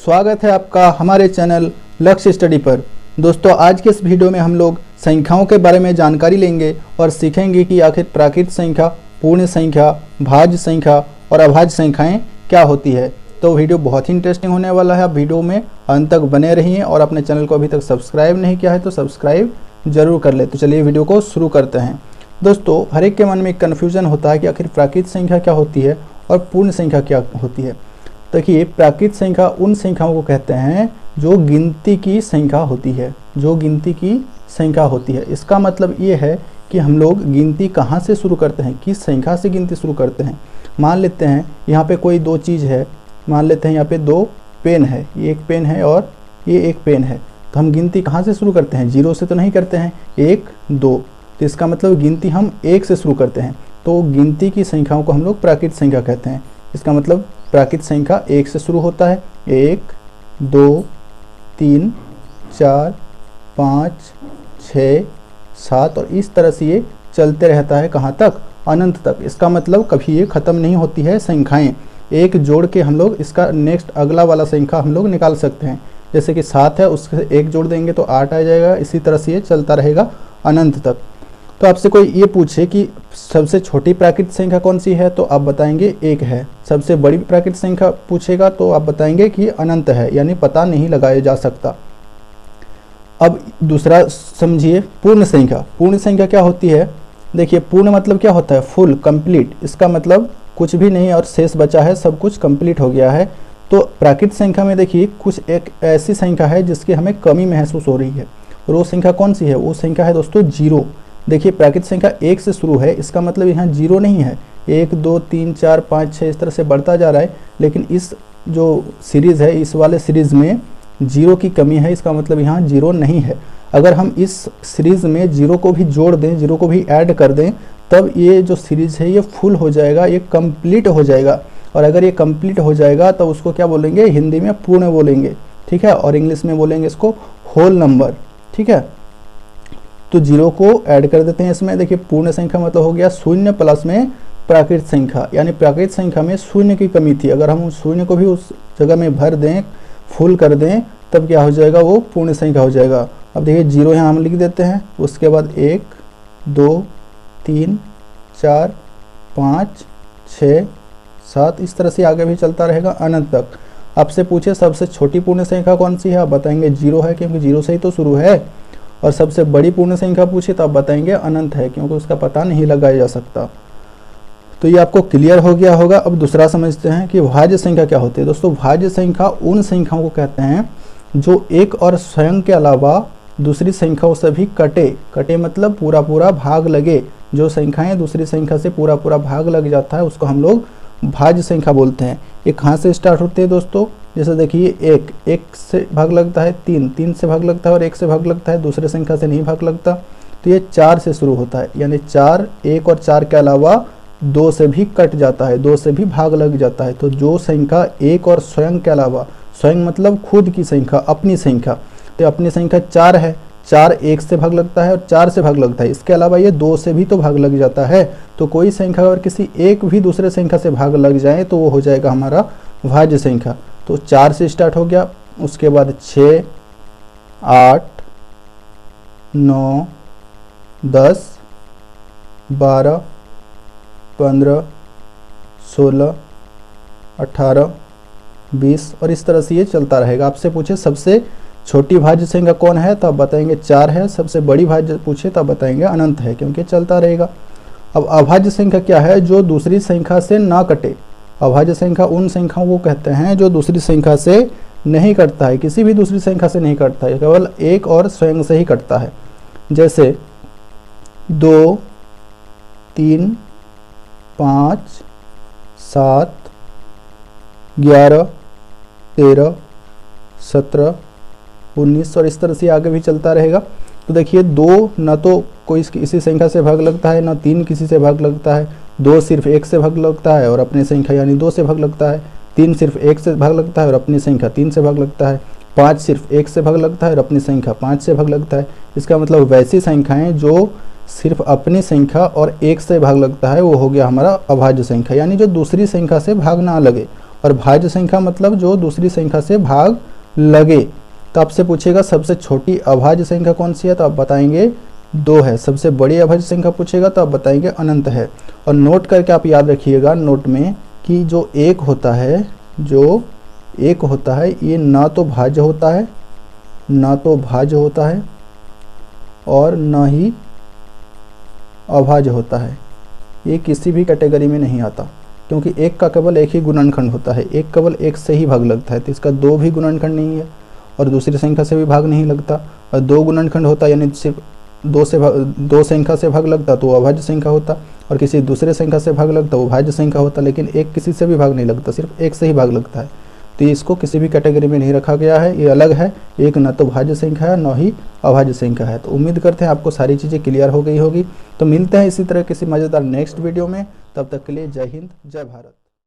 स्वागत है आपका हमारे चैनल लक्ष्य स्टडी पर। दोस्तों, आज के इस वीडियो में हम लोग संख्याओं के बारे में जानकारी लेंगे और सीखेंगे कि आखिर प्राकृत संख्या, पूर्ण संख्या, भाज्य संख्या और अभाज्य संख्याएं क्या होती है। तो वीडियो बहुत ही इंटरेस्टिंग होने वाला है। आप वीडियो में अंत तक बने रहिए और अपने चैनल को अभी तक सब्सक्राइब नहीं किया है तो सब्सक्राइब जरूर कर ले। तो चलिए वीडियो को शुरू करते हैं। दोस्तों, हर एक के मन में एक कन्फ्यूजन होता है कि आखिर प्राकृत संख्या क्या होती है और पूर्ण संख्या क्या होती है। देखिए, प्राकृत संख्या उन संख्याओं को कहते हैं जो गिनती की संख्या होती है, जो गिनती की संख्या होती है। इसका मतलब ये है कि हम लोग गिनती कहाँ से शुरू करते हैं, किस संख्या से गिनती शुरू करते हैं। मान लेते हैं यहाँ पे कोई दो चीज़ है, मान लेते हैं यहाँ पे दो पेन है, ये एक पेन है और ये एक पेन है। तो हम गिनती कहाँ से शुरू करते हैं, जीरो से तो नहीं करते हैं, एक दो। तो इसका मतलब गिनती हम एक से शुरू करते हैं। तो गिनती की संख्याओं को हम लोग प्राकृत संख्या कहते हैं। इसका मतलब प्राकृत संख्या एक से शुरू होता है, 1 2 3 4 5 6 7 और इस तरह से ये चलते रहता है। कहाँ तक? अनंत तक। इसका मतलब कभी ये ख़त्म नहीं होती है संख्याएं। एक जोड़ के हम लोग इसका नेक्स्ट अगला वाला संख्या हम लोग निकाल सकते हैं। जैसे कि 7 है, उससे एक जोड़ देंगे तो 8 आ जाएगा। इसी तरह से ये चलता रहेगा अनंत तक। तो आपसे कोई ये पूछे कि सबसे छोटी प्राकृत संख्या कौन सी है, तो आप बताएंगे 1 है। सबसे बड़ी प्राकृत संख्या पूछेगा तो आप बताएंगे कि अनंत है, यानी पता नहीं लगाया जा सकता। अब दूसरा समझिए, पूर्ण संख्या। पूर्ण संख्या क्या होती है? देखिए, पूर्ण मतलब क्या होता है? Full, complete. इसका मतलब कुछ भी नहीं और शेष बचा है, सब कुछ कंप्लीट हो गया है। तो प्राकृत संख्या में देखिए कुछ एक ऐसी संख्या है जिसकी हमें कमी महसूस हो रही है, और वो संख्या कौन सी है? वो संख्या है दोस्तों जीरो। देखिए, प्राकृत संख्या 1 से शुरू है, इसका मतलब यहाँ जीरो नहीं है। 1 2 3 4 5 6 इस तरह से बढ़ता जा रहा है, लेकिन इस जो सीरीज़ है, इस वाले सीरीज़ में जीरो की कमी है। इसका मतलब यहाँ जीरो नहीं है। अगर हम इस सीरीज़ में जीरो को भी जोड़ दें, जीरो को भी ऐड कर दें, तब ये जो सीरीज़ है ये फुल हो जाएगा, ये कंप्लीट हो जाएगा। और अगर ये कंप्लीट हो जाएगा तो उसको क्या बोलेंगे? हिंदी में पूर्ण बोलेंगे, ठीक है, और इंग्लिश में बोलेंगे इसको होल नंबर, ठीक है। तो जीरो को ऐड कर देते हैं इसमें। देखिए, पूर्ण संख्या मतलब हो गया शून्य प्लस में प्राकृत संख्या, यानी प्राकृत संख्या में शून्य की कमी थी। अगर हम उस शून्य को भी उस जगह में भर दें, फुल कर दें, तब क्या हो जाएगा? वो पूर्ण संख्या हो जाएगा। अब देखिए, जीरो यहाँ हम लिख देते हैं, उसके बाद 1 2 3 4 5 6 7 इस तरह से आगे भी चलता रहेगा अनंत तक। आपसे पूछे सबसे छोटी पूर्ण संख्या कौन सी है, आप बताएंगे जीरो है, क्योंकि जीरो से ही तो शुरू है। और सबसे बड़ी पूर्ण संख्या पूछे तो आप बताएंगे अनंत है, क्योंकि उसका पता नहीं लगाया जा सकता। तो ये आपको क्लियर हो गया होगा। अब दूसरा समझते हैं कि भाज्य संख्या क्या होती है। दोस्तों, भाज्य संख्या उन संख्याओं को कहते हैं जो एक और स्वयं के अलावा दूसरी संख्याओं से भी कटे मतलब पूरा पूरा भाग लगे। जो संख्याएं दूसरी संख्या से पूरा पूरा भाग लग जाता है उसको हम लोग भाज्य संख्या बोलते हैं। ये कहाँ से स्टार्ट होते हैं दोस्तों? जैसे देखिए, एक से भाग लगता है, 3 से भाग लगता है और 1 से भाग लगता है, दूसरे संख्या से नहीं भाग लगता। तो ये 4 से शुरू होता है, यानी 4, 1 और 4 के अलावा 2 से भी कट जाता है, 2 से भी भाग लग जाता है। तो जो संख्या 1 और स्वयं के अलावा, स्वयं मतलब खुद की संख्या, अपनी संख्या, तो अपनी संख्या 4 है, 4 1 से भाग लगता है और 4 से भाग लगता है। इसके अलावा ये 2 से भी तो भाग लग जाता है। तो कोई संख्या अगर किसी एक भी दूसरे संख्या से भाग लग जाए तो वो हो जाएगा हमारा भाज्य संख्या। तो 4 से स्टार्ट हो गया, उसके बाद 6 8 9 10 12 15 16 18 20 और इस तरह से ये चलता रहेगा। आपसे पूछे सबसे छोटी भाज्य संख्या कौन है, तो आप बताएंगे 4 है। सबसे बड़ी भाज्य पूछे तो आप बताएंगे अनंत है, क्योंकि चलता रहेगा। अब अभाज्य संख्या क्या है? जो दूसरी संख्या से ना कटे। अभाज्य संख्या उन संख्याओं को कहते हैं जो दूसरी संख्या से नहीं कटता है, किसी भी दूसरी संख्या से नहीं कटता है, केवल एक और स्वयं से ही कटता है। जैसे 2 3 5 7 11 13 17 19 और इस तरह से आगे भी चलता रहेगा। तो देखिए, 2 न तो कोई किसी संख्या से भाग लगता है, न 3 किसी से भाग लगता है, 2 सिर्फ 1 से भाग लगता है और अपनी संख्या यानी 2 से भाग लगता है, 3 सिर्फ 1 से भाग लगता है और अपनी संख्या 3 से भाग लगता है, 5 सिर्फ 1 से भाग लगता है और अपनी संख्या 5 से भाग लगता है। इसका मतलब वैसी संख्याएं जो सिर्फ अपनी संख्या और 1 से भाग लगता है वो हो गया हमारा अभाज्य संख्या, यानी जो दूसरी संख्या से भाग ना लगे। और भाज्य संख्या मतलब जो दूसरी संख्या से भाग लगे। तो आपसे पूछेगा सबसे छोटी अभाज्य संख्या कौन सी है, तो आप बताएंगे 2 है। सबसे बड़ी अभाज्य संख्या पूछेगा तो आप बताएंगे अनंत है। और नोट करके आप याद रखिएगा नोट में कि जो 1 होता है, जो 1 होता है ये ना तो भाज्य होता है, ना तो भाज्य होता है और ना ही अभाज्य होता है। ये किसी भी कैटेगरी में नहीं आता, क्योंकि 1 का केवल एक ही गुणनखंड होता है। 1 केवल 1 से ही भाग लगता है, तो इसका 2 भी गुणनखंड नहीं है और दूसरी संख्या से भी भाग नहीं लगता। और 2 गुणनखंड होता यानी सिर्फ 2 संख्या से भाग लगता तो वो अभाज्य संख्या होता, और किसी दूसरे संख्या से भाग लगता वो भाज्य संख्या होता। लेकिन 1 किसी से भी भाग नहीं लगता, सिर्फ 1 से ही भाग लगता है। तो इसको किसी भी कैटेगरी में नहीं रखा गया है, ये अलग है। 1 न तो भाज्य संख्या है, न ही अभाज्य संख्या है। तो उम्मीद करते हैं आपको सारी चीज़ें क्लियर हो गई होगी। तो मिलते हैं इसी तरह किसी मज़ेदार नेक्स्ट वीडियो में, तब तक के लिए जय हिंद, जय भारत।